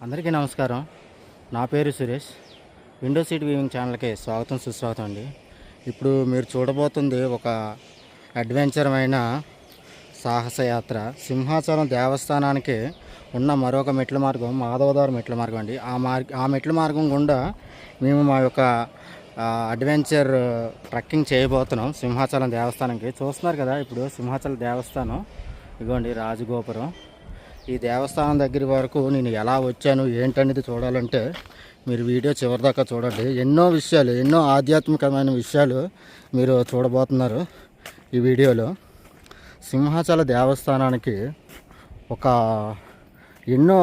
అందరికీ నమస్కారం. నా పేరు సురేష్. విండో సీట్ వీవింగ్ ఛానల్కి స్వాగతం సుస్వాగతం అండి. ఇప్పుడు మీరు చూడబోతుంది ఒక అడ్వెంచరమైన సాహసయాత్ర. సింహాచలం దేవస్థానానికి ఉన్న మరొక మెట్ల మార్గం మాధవదారు మెట్ల మార్గం అండి. ఆ మెట్ల మార్గం గుండా మేము మా యొక్క అడ్వెంచర్ ట్రెక్కింగ్ చేయబోతున్నాం సింహాచలం దేవస్థానానికి. చూస్తున్నారు కదా, ఇప్పుడు సింహాచలం దేవస్థానం ఇదిగోండి, రాజగోపురం. ఈ దేవస్థానం దగ్గర వరకు నేను ఎలా వచ్చాను ఏంటనేది చూడాలంటే మీరు వీడియో చివరిదాకా చూడండి. ఎన్నో ఆధ్యాత్మికమైన విషయాలు మీరు చూడబోతున్నారు ఈ వీడియోలో. సింహాచల దేవస్థానానికి ఒక ఎన్నో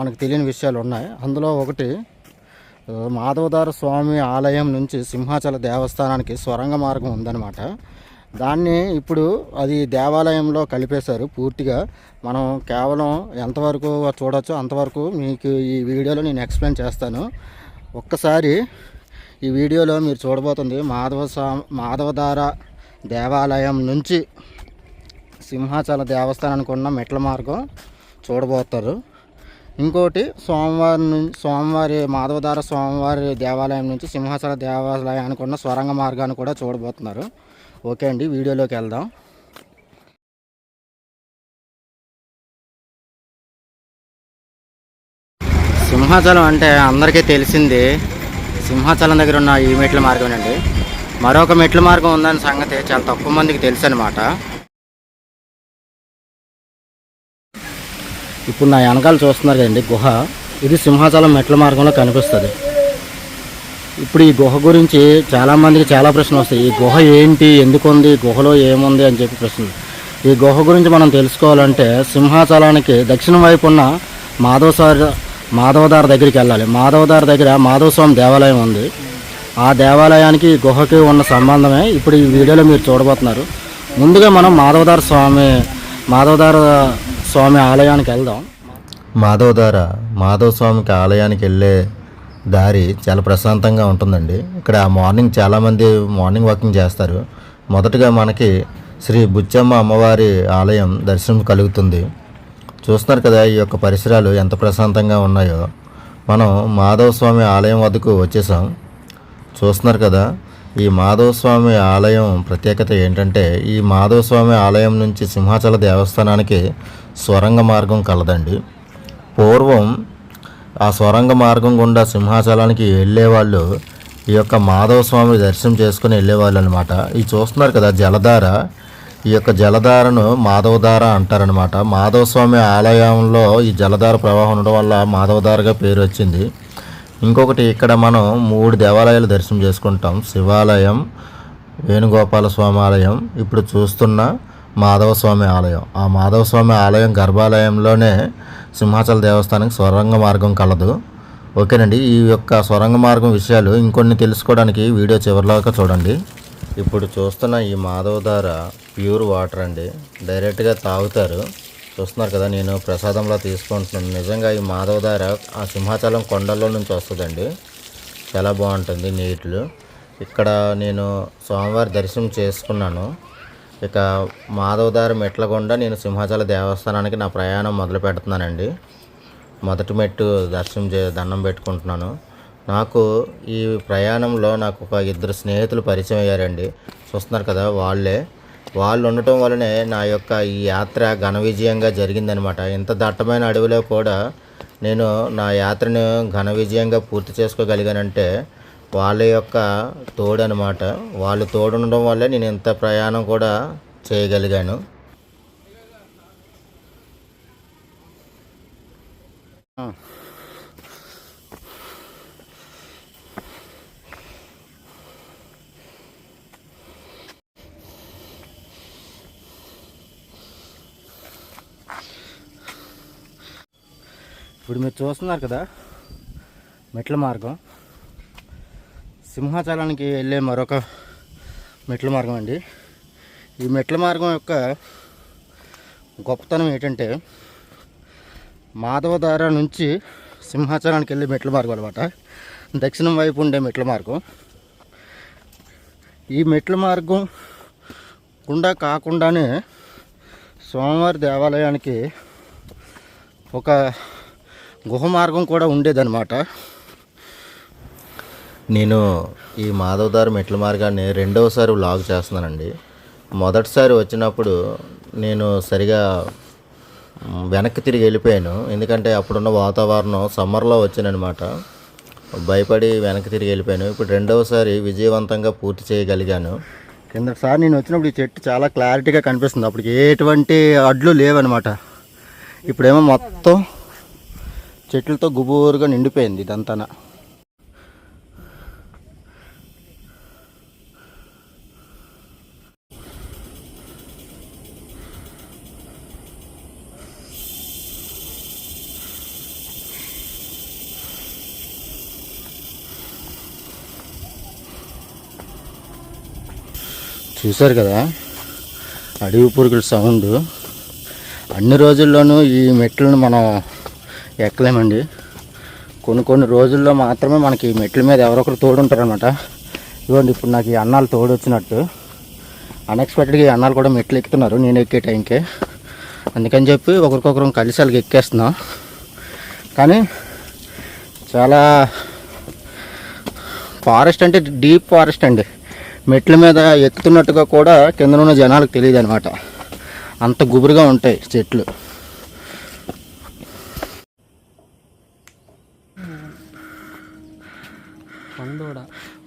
మనకు తెలియని విషయాలు ఉన్నాయి. అందులో ఒకటి, మాధవదార స్వామి ఆలయం నుంచి సింహాచల దేవస్థానానికి సొరంగ మార్గం ఉందన్నమాట. దాన్ని ఇప్పుడు అది దేవాలయంలో కలిపేశారు పూర్తిగా. మనం కేవలం ఎంతవరకు చూడొచ్చో అంతవరకు మీకు ఈ వీడియోలో నేను ఎక్స్ప్లెయిన్ చేస్తాను. ఒక్కసారి ఈ వీడియోలో మీరు చూడబోతుంది మాధవదార దేవాలయం నుంచి సింహాచల దేవస్థానానికి ఉన్న మెట్ల మార్గం చూడబోతారు. ఇంకోటి, స్వామివారి మాధవదార స్వామివారి దేవాలయం నుంచి సింహాచల దేవాలయానికి ఉన్న స్వరంగ మార్గాన్ని కూడా చూడబోతున్నారు. ఓకే అండి, వీడియోలోకి వెళ్దాం. సింహాచలం అంటే అందరికీ తెలిసింది సింహాచలం దగ్గర ఉన్న ఈ మెట్ల మార్గం అండి. మరొక మెట్ల మార్గం ఉందన్న సంగతి చాలా తక్కువ మందికి తెలుసు అనమాట. ఇప్పుడు నా వెనకాల చూస్తున్నారు కదండి గుహ, ఇది సింహాచలం మెట్ల మార్గంలో కనిపిస్తుంది. ఇప్పుడు ఈ గుహ గురించి చాలామందికి చాలా ప్రశ్నలు వస్తాయి. ఈ గుహ ఏంటి, ఎందుకు ఉంది, గుహలో ఏముంది అని చెప్పి ప్రశ్నలు. ఈ గుహ గురించి మనం తెలుసుకోవాలంటే సింహాచలానికి దక్షిణం వైపు ఉన్న మాధవదార దగ్గరికి వెళ్ళాలి. మాధవదార దగ్గర మాధవస్వామి దేవాలయం ఉంది. ఆ దేవాలయానికి ఈ గుహకి ఉన్న సంబంధమే ఇప్పుడు ఈ వీడియోలో మీరు చూడబోతున్నారు. ముందుగా మనం మాధవదార స్వామి ఆలయానికి వెళ్దాం. మాధవ స్వామికి ఆలయానికి వెళ్ళే దారి చాలా ప్రశాంతంగా ఉంటుందండి. ఇక్కడ చాలామంది మార్నింగ్ వాకింగ్ చేస్తారు. మొదటగా మనకి శ్రీ బుచ్చమ్మ అమ్మవారి ఆలయం దర్శనం కలుగుతుంది. చూస్తున్నారు కదా ఈ యొక్క పరిసరాలు ఎంత ప్రశాంతంగా ఉన్నాయో. మనం మాధవ స్వామి ఆలయం వద్దకు వచ్చేసాం. చూస్తున్నారు కదా, ఈ మాధవ స్వామి ఆలయం ప్రత్యేకత ఏంటంటే, ఈ మాధవ స్వామి ఆలయం నుంచి సింహాచల దేవస్థానానికి సొరంగ మార్గం కలదండి. పూర్వం ఆ సొరంగ మార్గం గుండా సింహాచలానికి వెళ్ళేవాళ్ళు ఈ యొక్క మాధవ స్వామి దర్శనం చేసుకుని వెళ్ళేవాళ్ళు అనమాట. ఇది చూస్తున్నారు కదా జలధార, ఈ యొక్క జలధారను మాధవధార అంటారనమాట. మాధవ స్వామి ఆలయంలో ఈ జలధార ప్రవాహం ఉండడం వల్ల మాధవధారగా పేరు వచ్చింది. ఇంకొకటి, ఇక్కడ మనం 3 దేవాలయాలు దర్శనం చేసుకుంటాం. శివాలయం, వేణుగోపాల స్వామి ఆలయం, ఇప్పుడు చూస్తున్న మాధవ స్వామి ఆలయం. ఆ మాధవ స్వామి ఆలయం గర్భాలయంలోనే సింహాచల దేవస్థానానికి సొరంగ మార్గం కలదు. ఓకేనండి, ఈ యొక్క సొరంగ మార్గం విషయాలు ఇంకొన్ని తెలుసుకోవడానికి వీడియో చివరిలోకి చూడండి. ఇప్పుడు చూస్తున్న ఈ మాధవధార ప్యూర్ వాటర్ అండి, డైరెక్ట్గా తాగుతారు. చూస్తున్నారు కదా, నేను ప్రసాదంలో తీసుకుంటున్నాను. నిజంగా ఈ మాధవధార ఆ సింహాచలం కొండల్లో నుంచి వస్తుందండి. చాలా బాగుంటుంది నీళ్ళు. ఇక్కడ నేను స్వామివారి దర్శనం చేసుకున్నాను. ఇక మాధవదార మెట్ల గుండా నేను సింహాచల దేవస్థానానికి నా ప్రయాణం మొదలు పెడుతున్నానండి. మొదటి మెట్టు దండం పెట్టుకుంటున్నాను. నాకు ఈ ప్రయాణంలో నాకు ఒక 2 స్నేహితులు పరిచయం అయ్యారండి. చూస్తున్నారు కదా, వాళ్ళు ఉండటం వల్లనే నా యొక్క ఈ యాత్ర ఘన విజయంగా జరిగిందనమాట. ఇంత దట్టమైన అడవిలో కూడా నేను నా యాత్రను ఘన విజయంగా పూర్తి చేసుకోగలిగానంటే వాళ్ళ యొక్క తోడు అనమాట. వాళ్ళు తోడు ఉండడం వల్లే నేను ఇంత ప్రయాణం కూడా చేయగలిగాను. ఇప్పుడు మీరు చూస్తున్నారు కదా మెట్ల మార్గం, సింహాచలానికి వెళ్ళే మరొక మెట్ల మార్గం అండి. ఈ మెట్ల మార్గం యొక్క గొప్పతనం ఏంటంటే, మాధవధార నుంచి సింహాచలానికి వెళ్ళే మెట్ల మార్గం అనమాట. దక్షిణం వైపు ఉండే మెట్ల మార్గం. ఈ మెట్ల మార్గం గుండా కాకుండానే స్వామివారి దేవాలయానికి ఒక గుహ మార్గం కూడా ఉండేదన్నమాట. నేను ఈ మాధవదారి మెట్ల మార్గాన్ని రెండవసారి వ్లాగ్ చేస్తున్నానండి. మొదటిసారి వచ్చినప్పుడు నేను సరిగా వెనక్కి తిరిగి వెళ్ళిపోయాను. ఎందుకంటే అప్పుడున్న వాతావరణం సమ్మర్లో వచ్చానమాట. భయపడి వెనక్కి తిరిగి వెళ్ళిపోయాను. ఇప్పుడు రెండవసారి విజయవంతంగా పూర్తి చేయగలిగాను. కిందసారి నేను వచ్చినప్పుడు ఈ చెట్టు చాలా క్లారిటీగా కనిపిస్తుంది. అప్పటికి ఎటువంటి అడ్లు లేవన్నమాట. ఇప్పుడేమో మొత్తం చెట్లతో గుబూరుగా నిండిపోయింది ఇదంతా. చూశారు కదా అడవి పురుగుల సౌండ్. అన్ని రోజుల్లోనూ ఈ మెట్లను మనం ఎక్కలేమండి. కొన్ని రోజుల్లో మాత్రమే మనకి ఈ మెట్ల మీద ఎవరొకరు తోడుంటారనమాట. ఇదిగోండి ఇప్పుడు నాకు ఈ అన్నాలు తోడొచ్చినట్టు అన్ఎక్స్పెక్టెడ్గా ఈ అన్నాలు కూడా మెట్లు ఎక్కుతున్నారు నేను ఎక్కే టైంకే. అందుకని చెప్పి ఒకరికొకరు కలిసి వాళ్ళకి ఎక్కేస్తున్నాం. కానీ చాలా ఫారెస్ట్ అంటే డీప్ ఫారెస్ట్ అండి. మెట్ల మీద ఎక్కుతున్నట్టుగా కూడా కింద ఉన్న జనాలకు తెలియదు అనమాట. అంత గుబురుగా ఉంటాయి చెట్లు.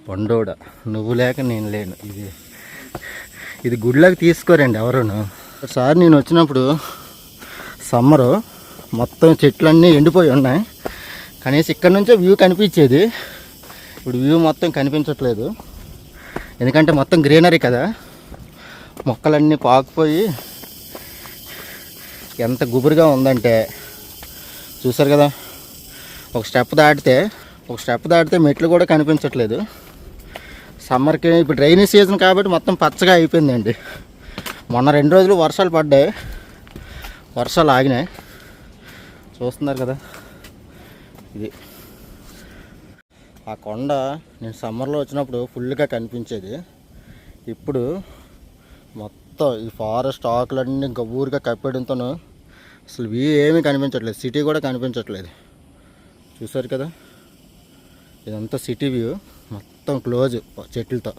పండోడ నువ్వు లేక నేను లేను. ఇది గుడిలోకి తీసుకోరండి ఎవరును. ఒకసారి నేను వచ్చినప్పుడు సమ్మరు మొత్తం చెట్లన్నీ ఎండిపోయి ఉన్నాయి. కనీసం ఇక్కడ నుంచే వ్యూ కనిపించేది. ఇప్పుడు వ్యూ మొత్తం కనిపించట్లేదు. ఎందుకంటే మొత్తం గ్రీనరీ కదా, మొక్కలన్నీ పాకుపోయి ఎంత గుబురుగా ఉందంటే చూసారు కదా. ఒక స్టెప్ దాటితే మెట్లు కూడా కనిపించట్లేదు. సమ్మర్కి ఇప్పుడు రైనీ సీజన్ కాబట్టి మొత్తం పచ్చగా అయిపోయిందండి. మొన్న 2 రోజులు వర్షాలు పడ్డాయి, వర్షాలు ఆగినాయి. చూస్తున్నారు కదా ఇది ఆ కొండ. నేను సమ్మర్లో వచ్చినప్పుడు ఫుల్గా కనిపించేది. ఇప్పుడు మొత్తం ఈ ఫారెస్ట్ ఆకులన్నీ గబూరుగా కప్పేయడంతో అసలు వ్యూ ఏమీ కనిపించట్లేదు. సిటీ కూడా కనిపించట్లేదు. చూసారు కదా ఇదంతా సిటీ వ్యూ, మొత్తం క్లోజ్ చెట్లతో.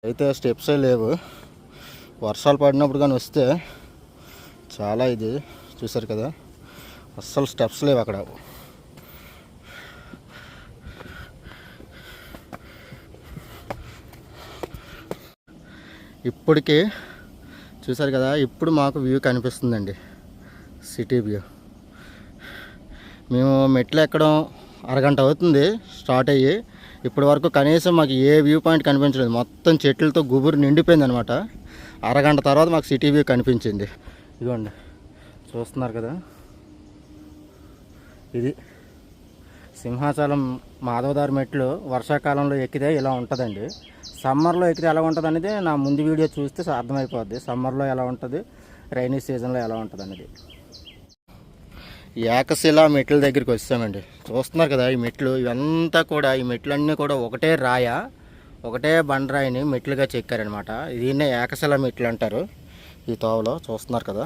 అయితే స్టెప్సే లేవు. వర్షాలు పడినప్పుడు కానీ వస్తే చాలా ఇది చూసారు కదా, అస్సలు స్టెప్స్ లేవు అక్కడ. ఇప్పటికి చూసారు కదా, ఇప్పుడు మాకు వ్యూ కనిపిస్తుందండి, సిటీ వ్యూ. మేము మెట్లు ఎక్కడం అరగంట అవుతుంది స్టార్ట్ అయ్యి. ఇప్పటి వరకు కనీసం మాకు ఏ వ్యూ పాయింట్ కనిపించలేదు. మొత్తం చెట్లతో గుబురు నిండిపోయింది అనమాట. అరగంట తర్వాత మాకు సిటీ వ్యూ కనిపించింది. ఇదిగోండి చూస్తున్నారు కదా, ఇది సింహాచలం మాధవదారి మెట్లు. వర్షాకాలంలో ఎక్కితే ఇలా ఉంటుందండి. సమ్మర్లో ఎక్కితే ఎలా ఉంటుంది అనేది నా ముందు వీడియో చూస్తే అర్థమైపోద్ది. సమ్మర్లో ఎలా ఉంటుంది, రైనీ సీజన్లో ఎలా ఉంటుంది అనేది. ఏకశిలా మెట్ల దగ్గరికి వచ్చామండి. చూస్తున్నారు కదా ఈ మెట్లు, ఇవంతా కూడా ఈ మెట్లన్నీ కూడా ఒకటే బండరాయిని మెట్లుగా చెక్కారనమాట. దీన్నే ఏకశిలా మెట్లు అంటారు. ఈ తోవలో చూస్తున్నారు కదా.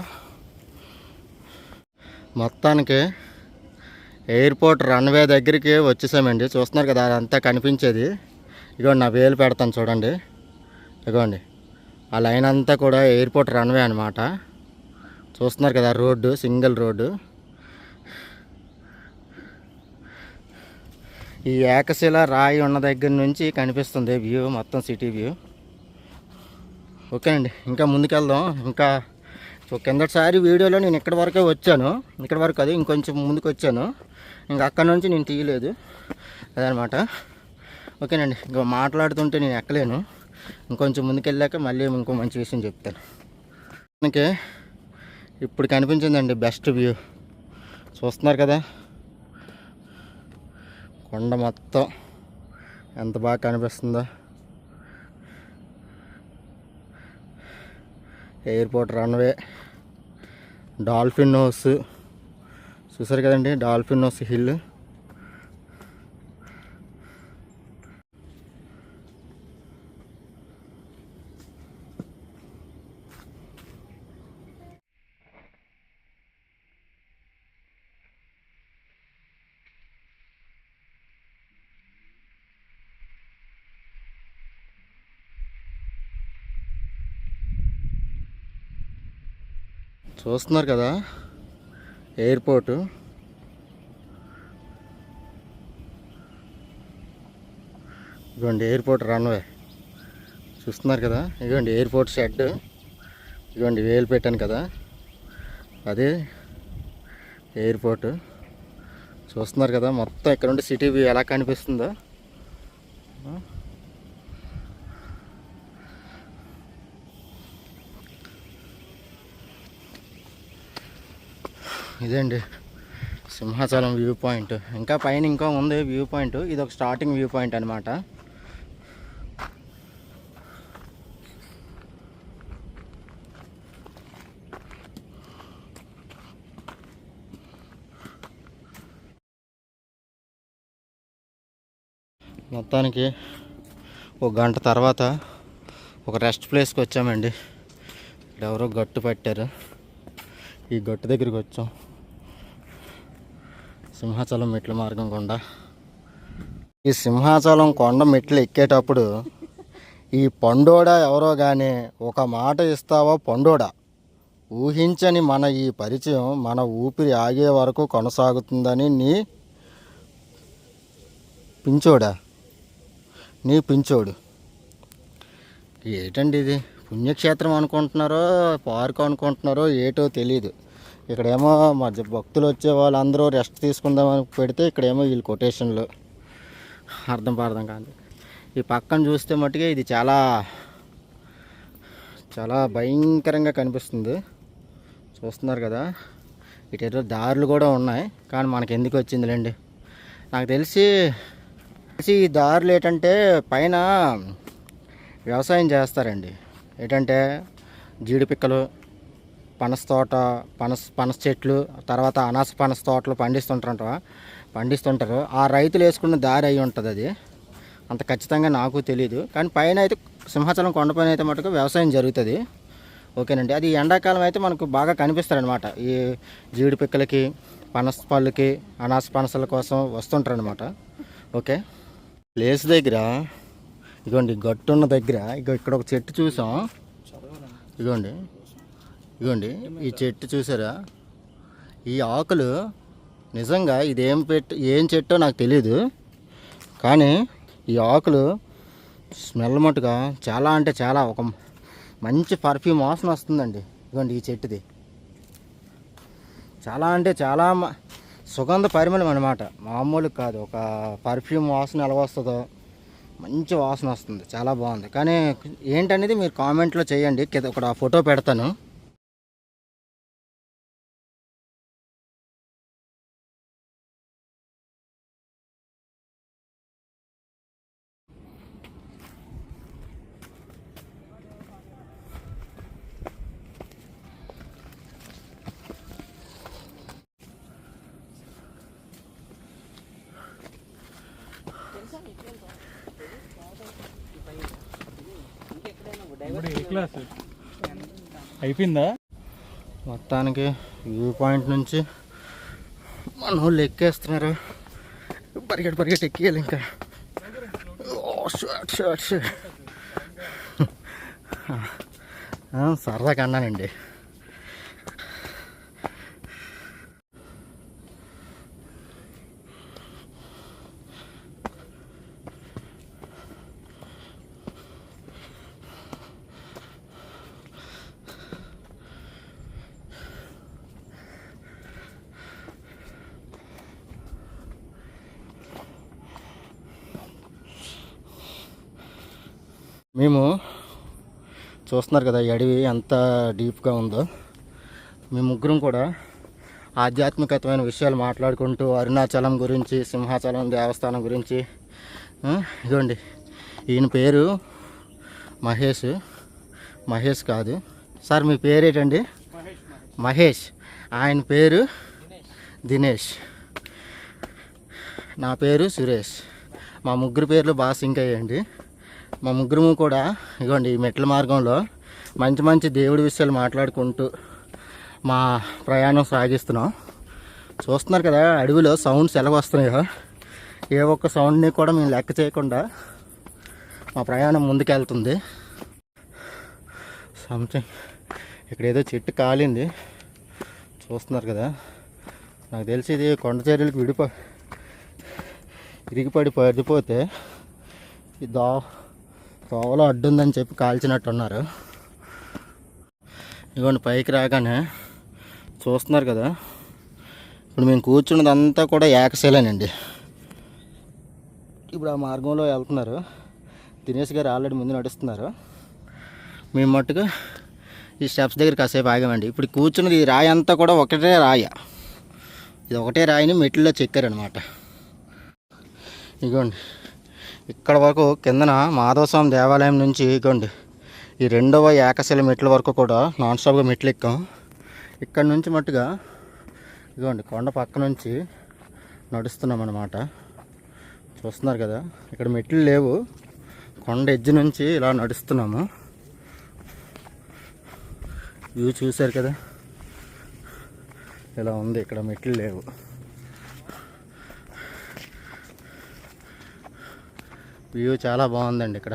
మొత్తానికి ఎయిర్పోర్ట్ రన్వే దగ్గరికి వచ్చేసామండి. చూస్తున్నారు కదా అదంతా కనిపించేది. ఇదిగోండి నా వేలు పెడతాను చూడండి. ఇదిగోండి ఆ లైన్ అంతా కూడా ఎయిర్పోర్ట్ రన్వే అనమాట. చూస్తున్నారు కదా రోడ్డు, సింగిల్ రోడ్డు. ఈ ఏకశిల రాయి ఉన్న దగ్గర నుంచి కనిపిస్తుంది వ్యూ, మొత్తం సిటీ వ్యూ. ఓకేనండి, ఇంకా ముందుకెళ్దాం. ఇంకా కిందటిసారి వీడియోలో నేను ఇక్కడ వరకే వచ్చాను, ఇక్కడ వరకు అది ఇంకొంచెం ముందుకు వచ్చాను. ఇంకా అక్కడ నుంచి నేను తీయలేదు అదనమాట. ఓకేనండి, ఇంకా మాట్లాడుతుంటే నేను ఎక్కలేను. ఇంకొంచెం ముందుకెళ్ళాక మళ్ళీ ఇంకో మంచి విషయం చెప్తాను. మనకి ఇప్పుడు కనిపించిందండి బెస్ట్ వ్యూ. చూస్తున్నారు కదా కొండ మొత్తం ఎంత బాగా కనిపిస్తుందో. ఎయిర్పోర్ట్ రన్వే, డాల్ఫిన్ హౌస్ చూసారు కదండి, డాల్ఫిన్ హౌస్ హిల్. చూస్తున్నారు కదా ఎయిర్పోర్టు. ఇదిగోండి ఎయిర్పోర్ట్ రన్వే చూస్తున్నారు కదా. ఇదిగోండి ఎయిర్పోర్ట్ షెడ్. ఇదిగోండి వేలు పెట్టాను కదా, అదే ఎయిర్పోర్ట్. చూస్తున్నారు కదా మొత్తం ఇక్కడ నుండి సిటీ వ్యూ ఎలా కనిపిస్తుందో. ఇదేండి సింహాచలం వ్యూ పాయింట్. ఇంకా పైన ఇంకా ఉంది వ్యూ పాయింట్. ఇది ఒక స్టార్టింగ్ వ్యూ పాయింట్ అనమాట. మొత్తానికి ఒక గంట తర్వాత ఒక రెస్ట్ ప్లేస్కి వచ్చామండి. ఇక్కడ ఎవరో గట్టు పట్టారు. ఈ గట్టు దగ్గరికి వచ్చాం సింహాచలం మెట్ల మార్గం గుండా. ఈ సింహాచలం కొండ మెట్లు ఎక్కేటప్పుడు ఈ పండోడా ఎవరో కానీ ఒక మాట ఇస్తావా పండోడా, ఊహించని మన ఈ పరిచయం మన ఊపిరి ఆగే వరకు కొనసాగుతుందని నీ పించోడా, నీ పించోడు. ఏటండి ఇది పుణ్యక్షేత్రం అనుకుంటున్నారో పార్క్ అనుకుంటున్నారో ఏటో తెలియదు. ఇక్కడేమో మధ్య భక్తులు వచ్చే వాళ్ళందరూ రెస్ట్ తీసుకుందామని పెడితే ఇక్కడేమో వీళ్ళు కొటేషన్లు అర్థం కాదు. ఈ పక్కన చూస్తే మట్టుగా ఇది చాలా చాలా భయంకరంగా కనిపిస్తుంది. చూస్తున్నారు కదా, ఇటేటో దారులు కూడా ఉన్నాయి కానీ మనకి ఎందుకు వచ్చిందిలేండి. నాకు తెలిసి ఈ దారులు ఏంటంటే పైన వ్యవసాయం చేస్తారండి. ఏంటంటే జీడి పిక్కలు, పనస తోట, పనస చెట్లు, తర్వాత అనాస పనస తోటలు పండిస్తుంటారు. ఆ రైతులు వేసుకున్న దారి అయి ఉంటుంది. అది అంత ఖచ్చితంగా నాకు తెలియదు. కానీ పైన అయితే సింహాచలం కొండపైన అయితే మటుకు వ్యవసాయం జరుగుతుంది. ఓకేనండి. అది ఎండాకాలం అయితే మనకు బాగా కనిపిస్తారనమాట. ఈ జీడి పిక్కలకి, పనస పళ్ళకి, అనాస పనసల కోసం వస్తుంటారనమాట. ఓకే, ప్లేస్ దగ్గర ఇదిగోండి గట్టున్న దగ్గర ఇక్కడ ఒక చెట్టు చూసాం. ఇదిగోండి ఈ చెట్టు చూసారా, ఈ ఆకులు నిజంగా ఏం చెట్టో నాకు తెలియదు. కానీ ఈ ఆకులు స్మెల్ మట్టుగా చాలా అంటే చాలా ఒక మంచి పర్ఫ్యూమ్ వాసన వస్తుందండి. ఇదిగోండి ఈ చెట్టుది చాలా అంటే చాలా సుగంధ పరిమళం అనమాట, మామూలు కాదు. ఒక పర్ఫ్యూమ్ వాసన ఎలా వస్తుందో మంచి వాసన వస్తుంది, చాలా బాగుంది. కానీ ఏంటనేది మీరు కామెంట్లో చేయండి, ఒక ఫోటో పెడతాను. అయిపోయిందా? మొత్తానికి వ్యూ పాయింట్ నుంచి మన వాళ్ళు ఎక్కేస్తున్నారు. పరిగెట్టి ఎక్కేయాలి ఇంకా. సరదాగా అన్నానండి. మేము చూస్తున్నారు కదా ఈ అడవి ఎంత డీప్గా ఉందో. మేము ముగ్గురం కూడా ఆధ్యాత్మికతమైన విషయాలు మాట్లాడుకుంటూ అరుణాచలం గురించి, సింహాచలం దేవస్థానం గురించి. ఇదిగోండి ఈయన పేరు మహేష్ కాదు సార్, మీ పేరేటండి? మహేష్. ఆయన పేరు దినేష్. నా పేరు సురేష్. మా ముగ్గురు పేర్లు బాగా సింక్ అయ్యాయండి. మా ముగ్గురు కూడా ఇదిగోండి ఈ మెట్ల మార్గంలో మంచి దేవుడి విషయాలు మాట్లాడుకుంటూ మా ప్రయాణం సాగిస్తున్నాం. చూస్తున్నారు కదా అడవిలో సౌండ్స్ ఎలా వస్తున్నాయో. ఏ ఒక్క సౌండ్ని కూడా మేము లెక్క చేయకుండా మా ప్రయాణం ముందుకెళ్తుంది. సంథింగ్ ఇక్కడ ఏదో చెట్టు కాలింది, చూస్తున్నారు కదా, నాకు తెలిసి ఇది కొండ చర్యలకు ఇరిగిపడి పడిపోతే ఈ తోవలో అడ్డుందని చెప్పి కాల్చినట్టున్నారు. ఇదిగోండి పైకి రాగానే చూస్తున్నారు కదా, ఇప్పుడు మేము కూర్చున్నదంతా కూడా ఏకశిలేనండి. ఇప్పుడు ఆ మార్గంలో వెళ్తున్నారు. దినేష్ గారు ఆల్రెడీ ముందు నడుస్తున్నారు. మేము మట్టుగా ఈ స్టెప్స్ దగ్గర కాసేపు ఆగామండి. ఇప్పుడు కూర్చున్నది ఈ రాయి అంతా కూడా ఒకటే రాయ. ఇది ఒకటే రాయిని మెట్లలో చెక్కారనమాట. ఇగోండి ఇక్కడ వరకు కిందన మాధవస్వామి దేవాలయం నుంచి ఇగోండి ఈ 2వ ఏకశిల మెట్ల వరకు కూడా నాన్ స్టాప్గా మెట్లు ఎక్కాం. ఇక్కడ నుంచి మట్టుగా ఇగోండి కొండ పక్క నుంచి నడుస్తున్నాం అన్నమాట. చూస్తున్నారు కదా, ఇక్కడ మెట్లు లేవు, కొండ ఎడ్జ్ నుంచి ఇలా నడుస్తున్నాము. వ్యూ చూశారు కదా, ఇలా ఉంది. ఇక్కడ మెట్లు లేవు. వ్యూ చాలా బాగుందండి ఇక్కడ.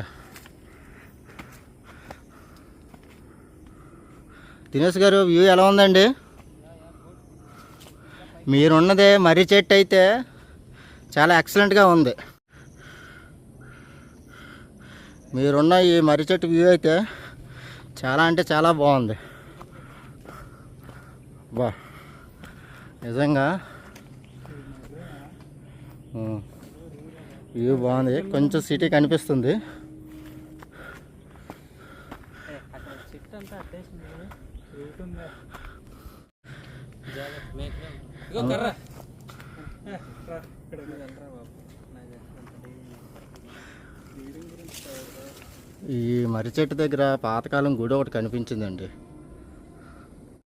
దినేష్ గారు వ్యూ ఎలా ఉందండి? మీరున్నదే మర్రి చెట్టు అయితే చాలా ఎక్సలెంట్గా ఉంది. మీరున్న ఈ మర్రి చెట్టు వ్యూ అయితే చాలా అంటే చాలా బాగుంది. బా నిజంగా వ్యూ బాగుంది. కొంచెం సిటీ కనిపిస్తుంది. ఈ మర్రి చెట్టు దగ్గర పాతకాలం గుడి ఒకటి కనిపించిందండి.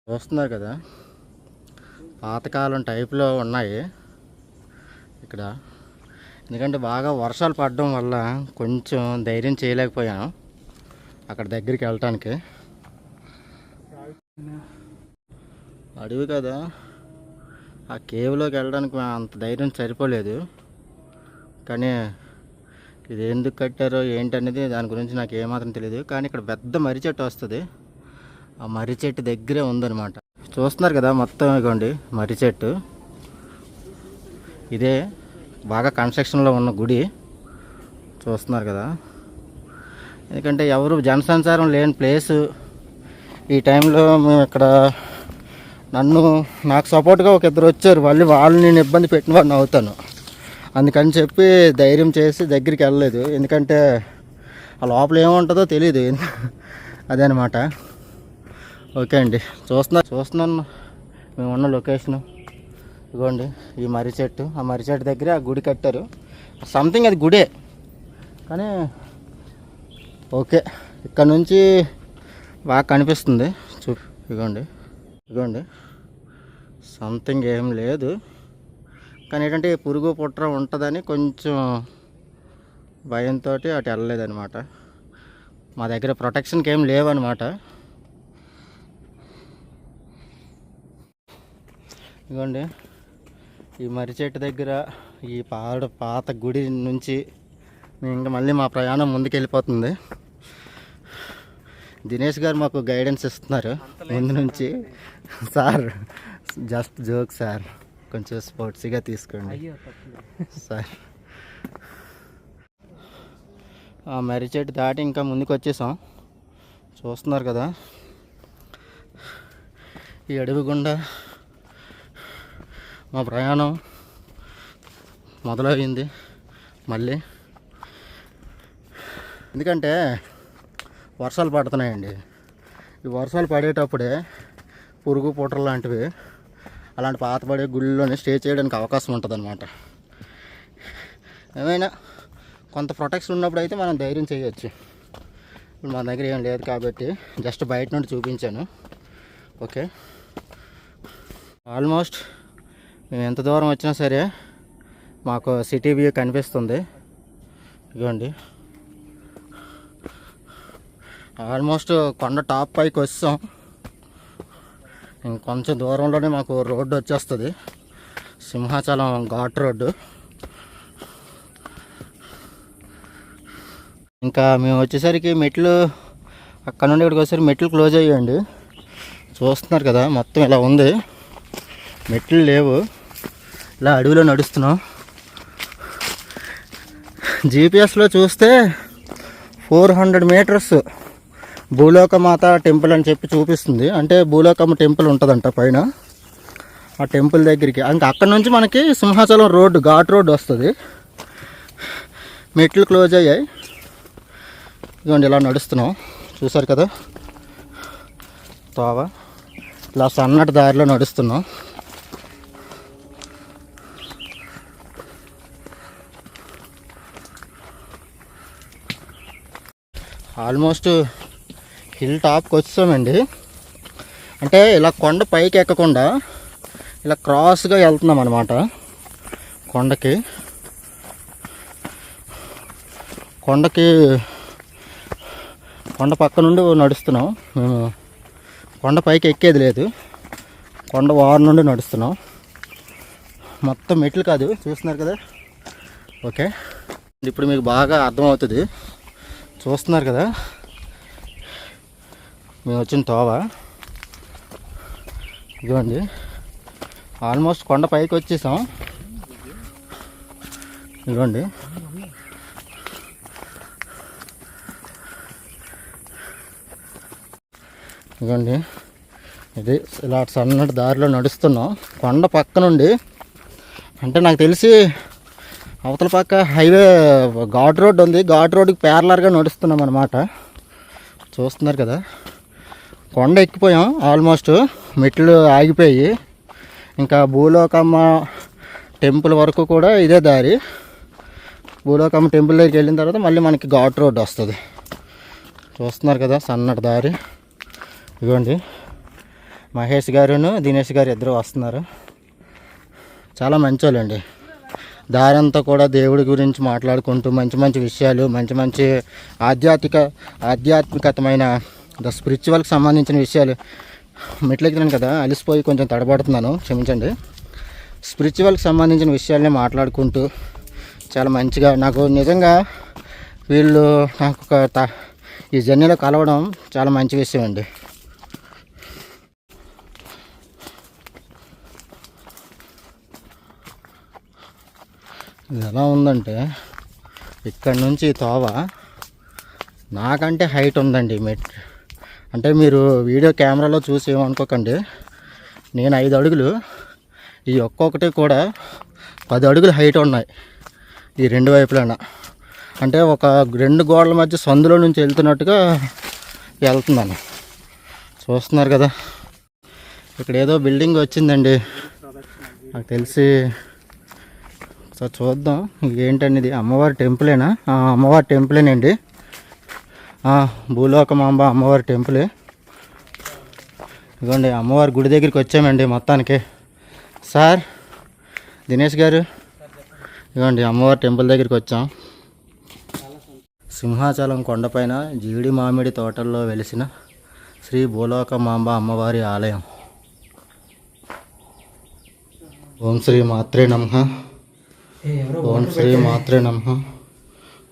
చూస్తున్నారు కదా, పాతకాలం టైప్లో ఉన్నాయి ఇక్కడ. ఎందుకంటే బాగా వర్షాలు పడడం వల్ల కొంచెం ధైర్యం చేయలేకపోయాను అక్కడ దగ్గరికి వెళ్ళటానికి. అడవి కదా, ఆ కేవ్లోకి వెళ్ళడానికి అంత ధైర్యం సరిపోలేదు. కానీ ఇది ఎందుకు కట్టారో ఏంటనేది దాని గురించి నాకు ఏమాత్రం తెలియదు. కానీ ఇక్కడ పెద్ద మర్రి చెట్టు వస్తుంది, ఆ మర్రి చెట్టు దగ్గరే ఉందన్నమాట. చూస్తున్నారు కదా, మొత్తం ఇగోండి మర్రి చెట్టు. ఇదే బాగా కన్స్ట్రక్షన్లో ఉన్న గుడి. చూస్తున్నారు కదా, ఎందుకంటే ఎవరు జనసంచారం లేని ప్లేసు. ఈ టైంలో మేము ఇక్కడ నాకు సపోర్ట్గా ఒక ఇద్దరు వచ్చారు. వాళ్ళు నేను ఇబ్బంది పెట్టిన వాడిని అవుతాను. అందుకని చెప్పి ధైర్యం చేసి దగ్గరికి వెళ్ళలేదు. ఎందుకంటే ఆ లోపల ఏముంటుందో తెలియదు. అదే అనమాట. ఓకే అండి, చూస్తున్నాను మేము ఉన్న లొకేషను. ఇదిగోండి ఈ మర్రి చెట్టు. ఆ మర్రి చెట్టు దగ్గర ఆ గుడి కట్టారు. సంథింగ్ అది గుడే కానీ ఓకే. ఇక్కడ నుంచి బాగా కనిపిస్తుంది. ఇదిగోండి సంథింగ్ ఏం లేదు. కానీ ఏంటంటే పురుగు పుట్ర ఉంటుందని కొంచెం భయంతో అటు వెళ్ళలేదన్నమాట. మా దగ్గర ప్రొటెక్షన్కి ఏం లేవన్నమాట. ఇదిగోండి ఈ మర్రి చెట్టు దగ్గర ఈ పాత గుడి నుంచి మేము ఇంకా మళ్ళీ మా ప్రయాణం ముందుకు వెళ్ళిపోతుంది. దినేష్ గారు మాకు గైడెన్స్ ఇస్తున్నారు ముందు నుంచి. సార్ జస్ట్ జోక్ సార్, కొంచెం స్పోర్ట్స్గా తీసుకోండి సార్. ఆ మర్రి చెట్టు దాటి ఇంకా ముందుకు వచ్చేసాం. చూస్తున్నారు కదా, ఈ అడవి గుండా మా ప్రయాణం మొదలైంది మళ్ళీ. ఎందుకంటే వర్షాలు పడుతున్నాయండి. ఈ వర్షాలు పడేటప్పుడే పురుగు పుట్ర లాంటివి అలాంటి పాతపడే గుళ్ళలోనే స్టే చేయడానికి అవకాశం ఉంటుంది అనమాట. ఏమైనా కొంత ప్రొటెక్షన్ ఉన్నప్పుడు అయితే మనం ధైర్యం చేయొచ్చు. ఇప్పుడు మా దగ్గర ఏం లేదు కాబట్టి జస్ట్ బయట నుండి చూపించాను. ఓకే, ఆల్మోస్ట్ మేము ఎంత దూరం వచ్చినా సరే మాకు సిటీ వ్యూ కనిపిస్తుంది. ఇదిగోండి ఆల్మోస్ట్ కొండ టాప్ పైకి వస్తాం. ఇంకొంచెం దూరంలోనే మాకు రోడ్డు వచ్చేస్తుంది, సింహాచలం ఘాట్ రోడ్డు. ఇంకా మేము వచ్చేసరికి మెట్లు అక్కడ నుండి ఇక్కడికి వచ్చేసరికి మెట్లు క్లోజ్ అయ్యాయండి. చూస్తున్నారు కదా, మొత్తం ఇలా ఉంది. మెట్లు లేవు, ఇలా అడవిలో నడుస్తున్నాం. జీపీఎస్లో చూస్తే 400 మీటర్స్ భూలోకమాత టెంపుల్ అని చెప్పి చూపిస్తుంది. అంటే భూలోకమ్మ టెంపుల్ ఉంటుందంట పైన. ఆ టెంపుల్ దగ్గరికి ఇంకా అక్కడ నుంచి మనకి సింహాచలం రోడ్డు, ఘాట్ రోడ్డు వస్తుంది. మెట్లు క్లోజ్ అయ్యాయి. ఇదిగోండి ఇలా నడుస్తున్నాం, చూసారు కదా తోవ. ఇలా సన్నటి దారిలో నడుస్తున్నాం. ఆల్మోస్ట్ హిల్ టాప్కి వచ్చామండి. అంటే ఇలా కొండ పైకి ఎక్కకుండా ఇలా క్రాస్గా వెళ్తున్నాం అన్నమాట కొండకి. కొండ పక్క నుండి నడుస్తున్నాం మేము. కొండ పైకి ఎక్కేది లేదు, కొండ వారు నుండి నడుస్తున్నాం. మొత్తం మెట్లు కాదు, చూస్తున్నారు కదా. ఓకే, ఇప్పుడు మీకు బాగా అర్థమవుతుంది. చూస్తున్నారు కదా మేము వచ్చిన తోవ. ఇదిగోండి ఆల్మోస్ట్ కొండ పైకి వచ్చేసాం. ఇదిగోండి ఇదిగోండి ఇది ఇలా సన్నటి దారిలో నడుస్తున్నాం కొండ పక్క నుండి. అంటే నాకు తెలిసి అవతల పక్క హైవే ఘాట్ రోడ్ ఉంది, ఘాట్ రోడ్డుకి ప్యారలర్గా నడుస్తున్నాం అన్నమాట. చూస్తున్నారు కదా, కొండ ఎక్కిపోయాం ఆల్మోస్ట్, మెట్లు ఆగిపోయి. ఇంకా భూలోకమ్మ టెంపుల్ వరకు కూడా ఇదే దారి. భూలోకమ్మ టెంపుల్ దగ్గరికి వెళ్ళిన తర్వాత మళ్ళీ మనకి ఘాట్ రోడ్ వస్తుంది. చూస్తున్నారు కదా సన్నటి దారి. ఇదిగోండి మహేష్ గారును దినేష్ గారు ఇద్దరు వస్తున్నారు. చాలా మంచోళ్ళండి. దారి అంతా కూడా దేవుడి గురించి మాట్లాడుకుంటూ మంచి మంచి విషయాలు, మంచి మంచి ఆధ్యాత్మికతమైన స్పిరిచువల్కి సంబంధించిన విషయాలు. మెట్లెక్కినాను కదా, అలిసిపోయి కొంచెం తడబడుతున్నాను, క్షమించండి. స్పిరిచువల్కి సంబంధించిన విషయాలనే మాట్లాడుకుంటూ చాలా మంచిగా, నాకు నిజంగా వీళ్ళు నాకు ఈ జర్నీలో కలవడం చాలా మంచి విషయం అండి. ఇది ఎలా ఉందంటే ఇక్కడ నుంచి తోవ నాకంటే హైట్ ఉందండి. అంటే మీరు వీడియో కెమెరాలో చూసి ఏమనుకోకండి, నేను 5 అడుగులు, ఈ ఒక్కొక్కటి కూడా 10 అడుగులు హైట్ ఉన్నాయి ఈ రెండు వైపులైనా. అంటే ఒక 2 గోడల మధ్య సందులో నుంచి వెళ్తున్నట్టుగా వెళ్తున్నాను. చూస్తున్నారు కదా, ఇక్కడ ఏదో బిల్డింగ్ వచ్చిందండి నాకు తెలిసి. ఒకసారి చూద్దాం ఏంటనేది. అమ్మవారి టెంపులేనా? అమ్మవారి టెంపులేనండి, భూలోకమాంబ అమ్మవారి టెంపులే. ఇదిగోండి అమ్మవారి గుడి దగ్గరికి వచ్చామండి మొత్తానికి. సార్ దినేష్ గారు, ఇదిగోండి అమ్మవారి టెంపుల్ దగ్గరికి వచ్చాం. సింహాచలం కొండపైన జీడి మామిడి తోటల్లో వెలిసిన శ్రీ భూలోకమాంబ అమ్మవారి ఆలయం. ఓం శ్రీ మాత్రే నమః, ఓం శ్రీ మాత్రే నమః,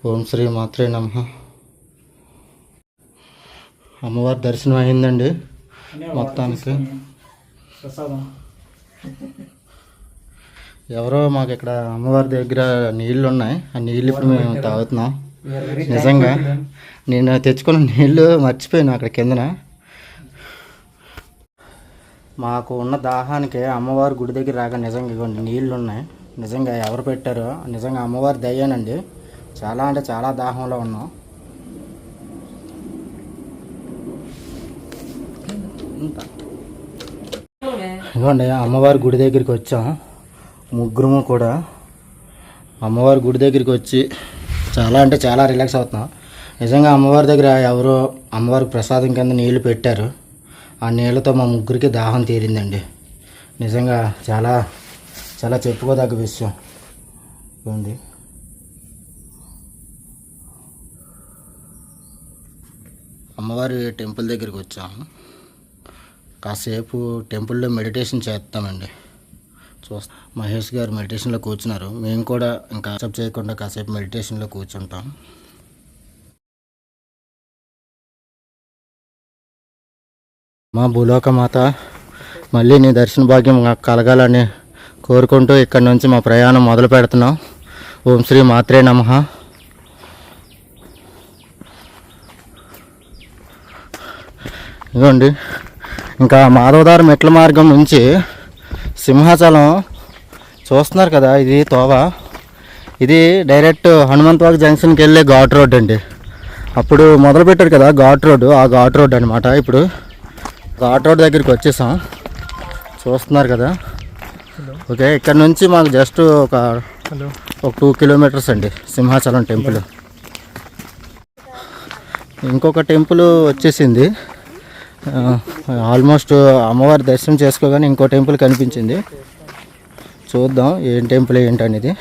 ఓం శ్రీ మాత్రే నమః. అమ్మవారి దర్శనం అయిందండి మొత్తానికి. ఎవరో మాకు ఇక్కడ అమ్మవారి దగ్గర నీళ్ళు ఉన్నాయి, ఆ నీళ్ళు ఇప్పుడు మేము తాగుతున్నాం. నిజంగా నేను తెచ్చుకున్న నీళ్ళు మర్చిపోయాను అక్కడ కిందన. మాకు ఉన్న దాహానికి అమ్మవారి గుడి దగ్గర రాగా నిజంగా ఇవ్వండి నీళ్ళు ఉన్నాయి. నిజంగా ఎవరు పెట్టారో, నిజంగా అమ్మవారి దయ్యానండి. చాలా అంటే చాలా దాహంలో ఉన్నాం. ఇదిగోండి అమ్మవారి గుడి దగ్గరికి వచ్చాం ముగ్గురము కూడా. అమ్మవారి గుడి దగ్గరికి వచ్చి చాలా అంటే చాలా రిలాక్స్ అవుతున్నాం. నిజంగా అమ్మవారి దగ్గర ఎవరో అమ్మవారికి ప్రసాదం కింద నీళ్లు పెట్టారు. ఆ నీళ్ళతో మా ముగ్గురికి దాహం తీరిందండి. నిజంగా చాలా చాలా చెప్పుకోదగ్గ విషయం ఉంది. అమ్మవారి టెంపుల్ దగ్గరికి వచ్చాము. కాసేపు టెంపుల్లో మెడిటేషన్ చేస్తామండి. మహేష్ గారు మెడిటేషన్లో కూర్చున్నారు. మేము కూడా ఇంకా అక్సెప్ట్ చేయకుండా కాసేపు మెడిటేషన్లో కూర్చుంటాం. మా భూలోకమాత మళ్ళీ నీ దర్శన భాగ్యం మాకు కలగాలని కోరుకుంటూ ఇక్కడ నుంచి మా ప్రయాణం మొదలు పెడుతున్నాం. ఓం శ్రీ మాత్రే నమః. ఇదిగోండి, ఇంకా మాధవదారం మెట్ల మార్గం నుంచి సింహాచలం చూస్తున్నారు కదా, ఇది తోవ. ఇది డైరెక్ట్ హనుమంతవాక జంక్షన్కి వెళ్ళే ఘాట్ రోడ్ అండి. అప్పుడు మొదలుపెట్టారు కదా ఘాట్ రోడ్డు, ఆ ఘాట్ రోడ్ అనమాట. ఇప్పుడు ఘాట్ రోడ్ దగ్గరికి వచ్చేసాం, చూస్తున్నారు కదా. ఓకే, ఇక్కడ నుంచి మాకు జస్ట్ ఒక 2 కిలోమీటర్స్ అండి సింహాచలం టెంపుల్. ఇంకొక టెంపుల్ వచ్చేసింది. ఆల్మోస్ట్ అమ్మవారి దర్శనం చేసుకోగానే ఇంకో టెంపుల్ కనిపించింది. చూద్దాం ఏం టెంపుల్ ఏంటనేది.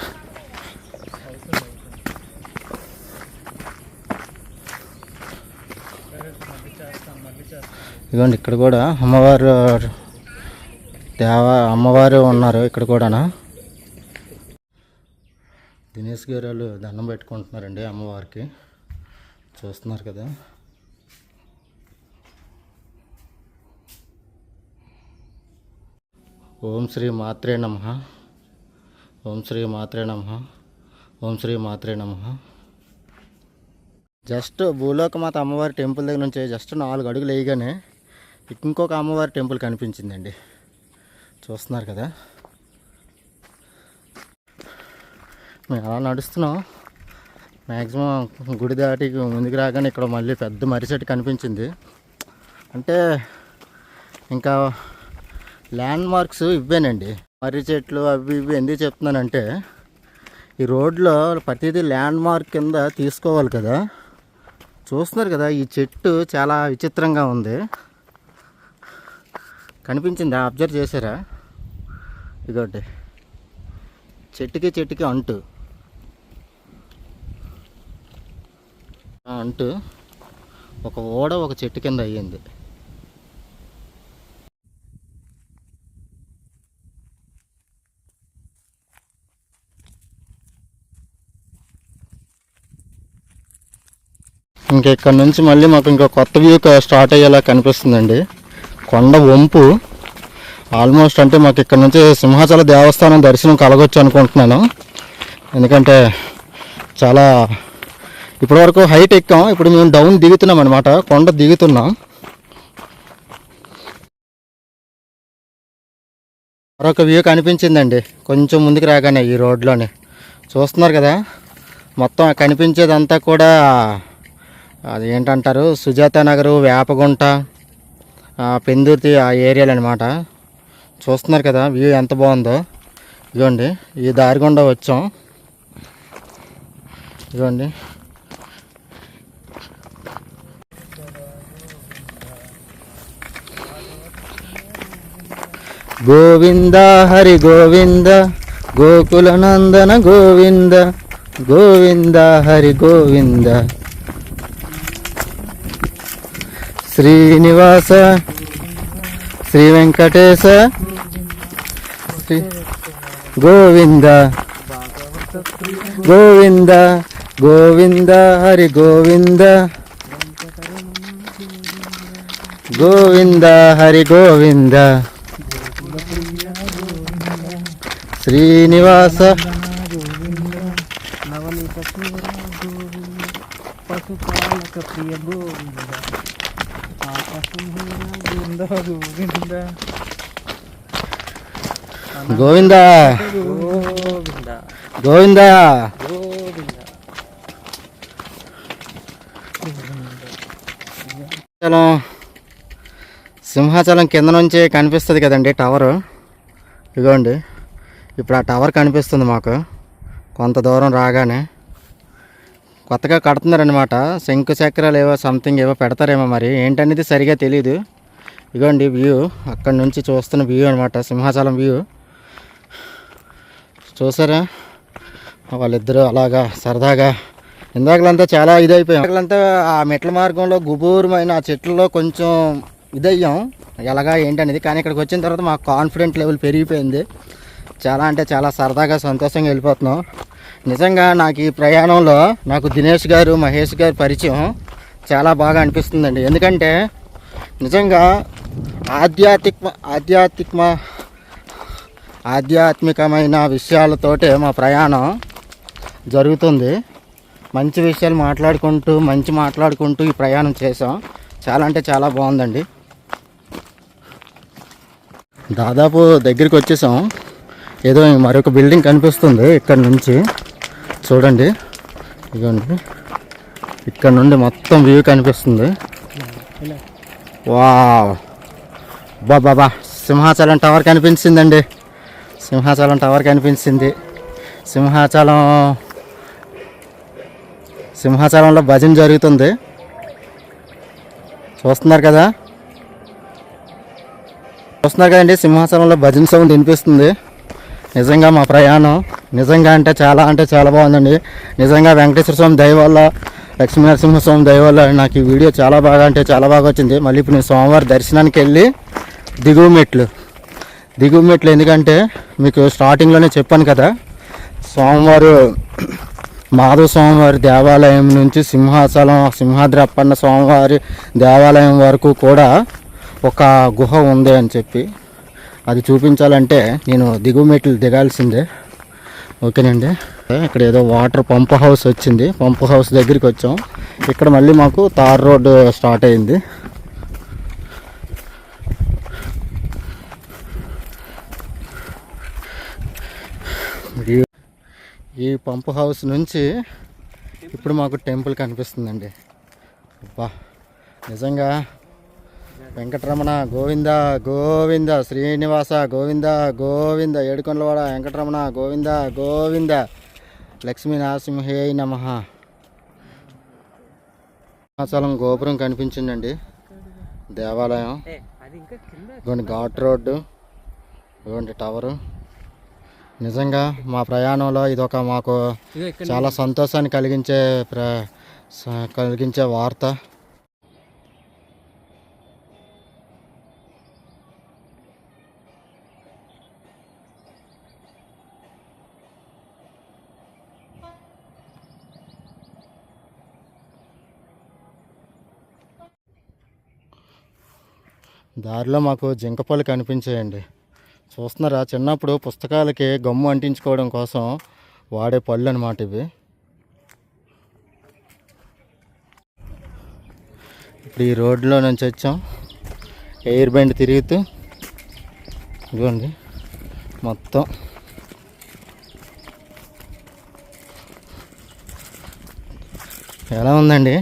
ఇదిగోండి, ఇక్కడ కూడా అమ్మవారు ఉన్నారు. ఇక్కడ కూడానా దినేష్ గారు వాళ్ళు దండం పెట్టుకుంటున్నారండి అమ్మవారికి, చూస్తున్నారు కదా. ఓం శ్రీ మాత్రే నమః. ఓం శ్రీ మాత్రే నమః. ఓం శ్రీ మాత్రే నమః. జస్ట్ భూలోకమాత అమ్మవారి టెంపుల్ దగ్గర నుంచి జస్ట్ 4 అడుగులు వేయగానే ఇంకొక అమ్మవారి టెంపుల్ కనిపించిందండి, చూస్తున్నారు కదా. మేము అలా నడుస్తున్నాం. మ్యాక్సిమం గుడి దాటి ముందుకు రాగానే ఇక్కడ మళ్ళీ పెద్ద మర్రి చెట్టు కనిపించింది. అంటే ఇంకా ల్యాండ్ మార్క్స్ ఇవేనండి, మర్రి చెట్లు అవి ఇవి. ఎందుకు చెప్తున్నానంటే ఈ రోడ్లో ప్రతిదీ ల్యాండ్ మార్క్ కింద తీసుకోవాలి కదా. చూస్తున్నారు కదా, ఈ చెట్టు చాలా విచిత్రంగా ఉంది. కనిపించిందా? అబ్జర్వ్ చేశారా? ఇదొకటి చెట్టుకి అంటు ఒక ఓడ ఒక చెట్టు కింద అయ్యింది. ఇంకా ఇక్కడ నుంచి మళ్ళీ మాకు ఇంకో కొత్త వ్యూ స్టార్ట్ అయ్యేలా కనిపిస్తుందండి. కొండ వంపు ఆల్మోస్ట్. అంటే మాకు ఇక్కడ నుంచి సింహాచల దేవస్థానం దర్శనం కలగొచ్చు అనుకుంటున్నాను. ఎందుకంటే చాలా ఇప్పటివరకు హైట్ ఎక్కాం, ఇప్పుడు మేము డౌన్ దిగుతున్నాం అనమాట, కొండ దిగుతున్నాం. మరొక వ్యూ కనిపించిందండి కొంచెం ముందుకు రాగానే ఈ రోడ్లోనే. చూస్తున్నారు కదా, మొత్తం కనిపించేదంతా కూడా అది ఏంటంటారు, సుజాత నగరు, వేపగుంట, పెందుర్తి ఆ ఏరియాలు అనమాట. చూస్తున్నారు కదా వ్యూ ఎంత బాగుందో. ఇదిగోండి, ఈ దారి గుండా వచ్చాం. ఇదిగోండి, గోవింద హరి గోవింద గోకుల నందన గోవింద గోవింద హరి గోవింద శ్రీనివాస శ్రీ వెంకటేశ గోవింద గోవింద గోవింద హరి గోవింద గోవింద హరి గోవింద శ్రీనివాస పశుపాలక ప్రియ గోవింద గోవింద గోవింద సింహాచలం కింద నుంచి కనిపిస్తుంది కదండి టవరు. ఇదిగోండి, ఇప్పుడు ఆ టవర్ కనిపిస్తుంది మాకు కొంత దూరం రాగానే. కొత్తగా కడుతున్నారనమాట, శంకు చక్రాలు ఏవో సంథింగ్ ఏవో పెడతారేమో, మరి ఏంటనేది సరిగా తెలీదు. ఇదిగోండి వ్యూ, అక్కడి నుంచి చూస్తున్న వ్యూ అనమాట, సింహాచలం వ్యూ. చూసారా వాళ్ళిద్దరూ అలాగా సరదాగా. ఇందాకలంతా చాలా ఇదైపోయాం. ఇందాకలంతా ఆ మెట్ల మార్గంలో గుబూరమైన ఆ చెట్లలో కొంచెం ఇదయ్యాం ఎలాగా ఏంటనేది. కానీ ఇక్కడికి వచ్చిన తర్వాత మాకు కాన్ఫిడెంట్ లెవెల్ పెరిగిపోయింది. చాలా అంటే చాలా సరదాగా సంతోషంగా వెళ్ళిపోతున్నాం. నిజంగా నాకు ఈ ప్రయాణంలో నాకు దినేష్ గారు, మహేష్ గారు పరిచయం చాలా బాగా అనిపిస్తుందండి. ఎందుకంటే నిజంగా ఆధ్యాత్మికమైన విషయాలతోటే మా ప్రయాణం జరుగుతుంది. మంచి విషయాలు మాట్లాడుకుంటూ ఈ ప్రయాణం చేసాం. చాలా అంటే చాలా బాగుందండి. దాదాపు దగ్గరికి వచ్చేసాం. ఏదో మరొక బిల్డింగ్ కనిపిస్తుంది ఇక్కడ నుంచి. చూడండి, ఇదిగోండి, ఇక్కడ నుండి మొత్తం వ్యూ కనిపిస్తుంది. వావ్, బాబా, సింహాచలం టవర్ కనిపించిందండి. సింహాచలంలో భజన జరుగుతుంది. చూస్తున్నారు కదండి, సింహాచలంలో భజన సౌండ్ వినిపిస్తుంది. నిజంగా మా ప్రయాణం అంటే చాలా బాగుందండి. నిజంగా వెంకటేశ్వర స్వామి దయ వల్ల, లక్ష్మీ నరసింహస్వామి దయ వల్ల నాకు ఈ వీడియో చాలా బాగా వచ్చింది. మళ్ళీ ఇప్పుడు నేను సోమవారం దర్శనానికి వెళ్ళి దిగువ మెట్లు ఎందుకంటే మీకు స్టార్టింగ్లోనే చెప్పాను కదా, మాధవ స్వామివారి దేవాలయం నుంచి సింహాద్రి అప్పన్న స్వామివారి దేవాలయం వరకు కూడా ఒక గుహ ఉంది అని చెప్పి, అది చూపించాలంటే నేను దిగువ మెట్లు దిగాల్సిందే. ఓకేనండి. ఇక్కడ ఏదో వాటర్ పంప్ హౌస్ వచ్చింది. పంప్ హౌస్ దగ్గరికి వచ్చాం. ఇక్కడ మళ్ళీ మాకు తార్ రోడ్డు స్టార్ట్ అయింది. ఈ పంప్ హౌస్ నుంచి ఇప్పుడు మాకు టెంపుల్ కనిపిస్తుందండి. అబ్బా, నిజంగా వెంకటరమణ గోవింద గోవింద, శ్రీనివాస గోవింద గోవింద, ఏడుకొండలవాడ వెంకటరమణ గోవింద గోవింద, లక్ష్మీ నరసింహే నమః. సింహాచలం గోపురం కనిపించిందండి, దేవాలయం, ఇదిగోండి ఘాట్ రోడ్డు, ఇదిగోండి టవరు. నిజంగా మా ప్రయాణంలో ఇదొక మాకు చాలా సంతోషాన్ని కలిగించే వార్త. దారిలో మాకు జింకపళ్ళు కనిపించాయండి. చూస్తున్నారా, చిన్నప్పుడు పుస్తకాలకి గమ్ము అంటించుకోవడం కోసం వాడే పళ్ళు అన్నమాట ఇవి. ఇప్పుడు ఈ రోడ్లో నుంచి వచ్చాం, ఎయిర్ బెండ్ తిరుగుతూ, ఇదిగోండి మొత్తం ఎలా ఉందండి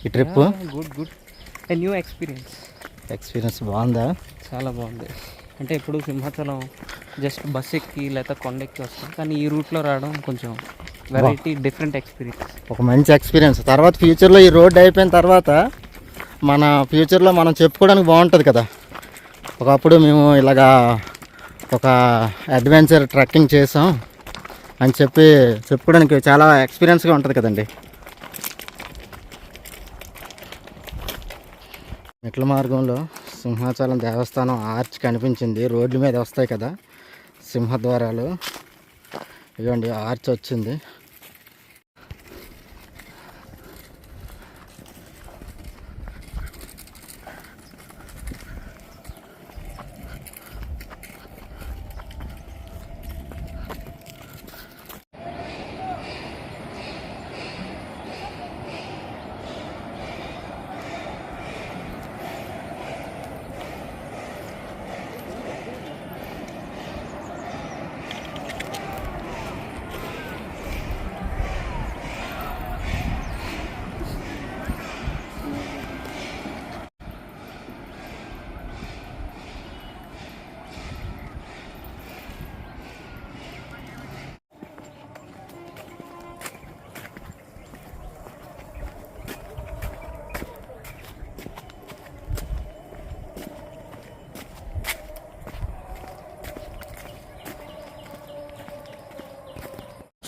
ఈ ట్రిప్? గుడ్ న్యూ ఎక్స్పీరియన్స్ బాగుందా? చాలా బాగుంది. అంటే ఇప్పుడు సింహాచలం జస్ట్ బస్ ఎక్కి లేదా కొండ ఎక్కి వస్తాం, కానీ ఈ రూట్లో రావడం కొంచెం వెరైటీ, డిఫరెంట్ ఎక్స్పీరియన్స్, ఒక మంచి ఎక్స్పీరియన్స్. తర్వాత ఫ్యూచర్లో ఈ రోడ్ అయిపోయిన తర్వాత మన ఫ్యూచర్లో మనం చెప్పుకోవడానికి బాగుంటుంది కదా. ఒకప్పుడు మేము ఇలాగా ఒక అడ్వెంచర్ ట్రెక్కింగ్ చేసాం అని చెప్పుకోవడానికి చాలా ఎక్స్పీరియన్స్గా ఉంటుంది కదండి. మెట్ల మార్గంలో సింహాచలం దేవస్థానం ఆర్చ్ కనిపించింది. రోడ్ల మీద వస్తాయి కదా సింహద్వారాలు, ఇదిగోండి ఆర్చ్ వచ్చింది.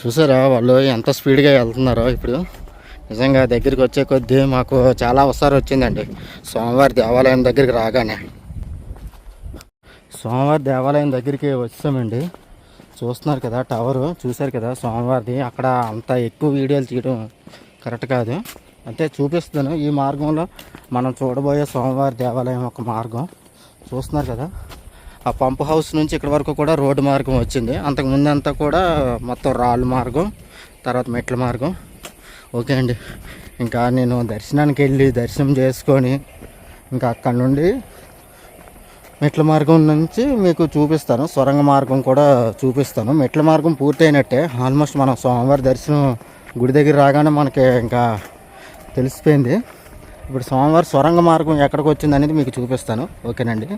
చూసారా వాళ్ళు ఎంత స్పీడ్గా వెళ్తున్నారో. ఇప్పుడు నిజంగా దగ్గరికి వచ్చే కొద్దీ మాకు చాలా అవసరం వచ్చిందండి. స్వామివారి దేవాలయం దగ్గరికి రాగానే స్వామివారి దేవాలయం దగ్గరికి వచ్చామండి. చూస్తున్నారు కదా టవరు, చూశారు కదా స్వామివారిది. అక్కడ అంత ఎక్కువ వీడియోలు తీయడం కరెక్ట్ కాదు. అంటే చూపిస్తాను. ఈ మార్గంలో మనం చూడబోయే స్వామివారి దేవాలయం ఒక మార్గం చూస్తున్నారు కదా. ఆ పంప్ హౌస్ నుంచి ఇక్కడ వరకు కూడా రోడ్డు మార్గం వచ్చింది. అంతకుముందు అంతా కూడా మొత్తం రాళ్ళు మార్గం, తర్వాత మెట్ల మార్గం. ఓకే అండి, ఇంకా నేను దర్శనానికి వెళ్ళి దర్శనం చేసుకొని ఇంకా అక్కడ నుండి మెట్ల మార్గం నుంచి మీకు చూపిస్తాను. సొరంగ మార్గం కూడా చూపిస్తాను. మెట్ల మార్గం పూర్తయినట్టే. ఆల్మోస్ట్ మనం స్వామివారి దర్శనం గుడి దగ్గర రాగానే మనకి ఇంకా తెలిసిపోయింది. ఇప్పుడు స్వామివారి సొరంగ మార్గం ఎక్కడికి వచ్చింది అనేది మీకు చూపిస్తాను. ఓకేనండి.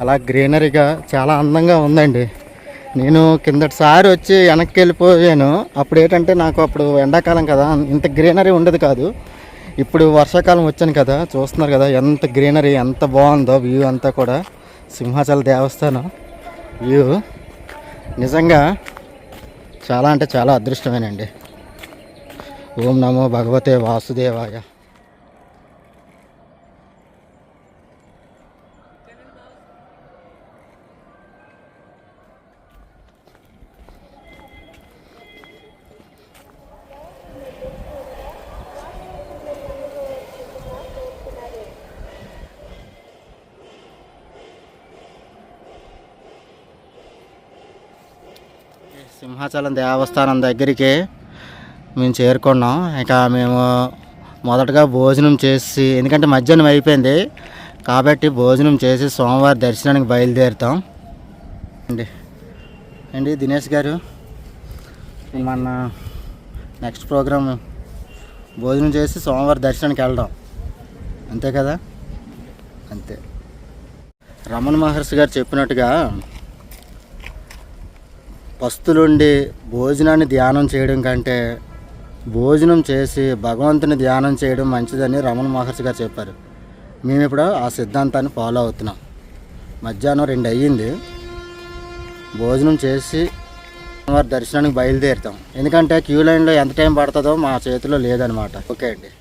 చాలా గ్రీనరీగా చాలా అందంగా ఉందండి. నేను కిందటిసారి వచ్చి వెనక్కి వెళ్ళిపోయాను. అప్పుడు ఏంటంటే నాకు అప్పుడు ఎండాకాలం కదా, ఇంత గ్రీనరీ ఉండదు కాదు. ఇప్పుడు వర్షాకాలం వచ్చాను కదా, చూస్తున్నారు కదా ఎంత గ్రీనరీ, ఎంత బాగుందో వ్యూ అంతా కూడా. సింహాచల దేవస్థానం వ్యూ నిజంగా చాలా అంటే చాలా అదృష్టమేనండి. ఓం నమో భగవతే వాసుదేవాయ. సింహాచలం దేవస్థానం దగ్గరికి మేము చేరుకున్నాం. ఇక మేము మొదటగా భోజనం చేసి, ఎందుకంటే మధ్యాహ్నం అయిపోయింది కాబట్టి భోజనం చేసి సోమవారి దర్శనానికి బయలుదేరుతాం అండి. దినేష్ గారు, మన నెక్స్ట్ ప్రోగ్రామ్ భోజనం చేసి సోమవారి దర్శనానికి వెళ్దాం, అంతే కదా? అంతే. రమణ మహర్షి గారు చెప్పినట్టుగా పస్తులుండి భోజనాన్ని ధ్యానం చేయడం కంటే భోజనం చేసి భగవంతుని ధ్యానం చేయడం మంచిదని రమణ మహర్షి గారు చెప్పారు. మేము ఇప్పుడు ఆ సిద్ధాంతాన్ని ఫాలో అవుతున్నాం. మధ్యాహ్నం 2 అయ్యింది. భోజనం చేసి వారి దర్శనానికి బయలుదేరుతాం. ఎందుకంటే క్యూ లైన్లో ఎంత టైం పడుతుందో మా చేతిలో లేదనమాట. ఓకే అండి.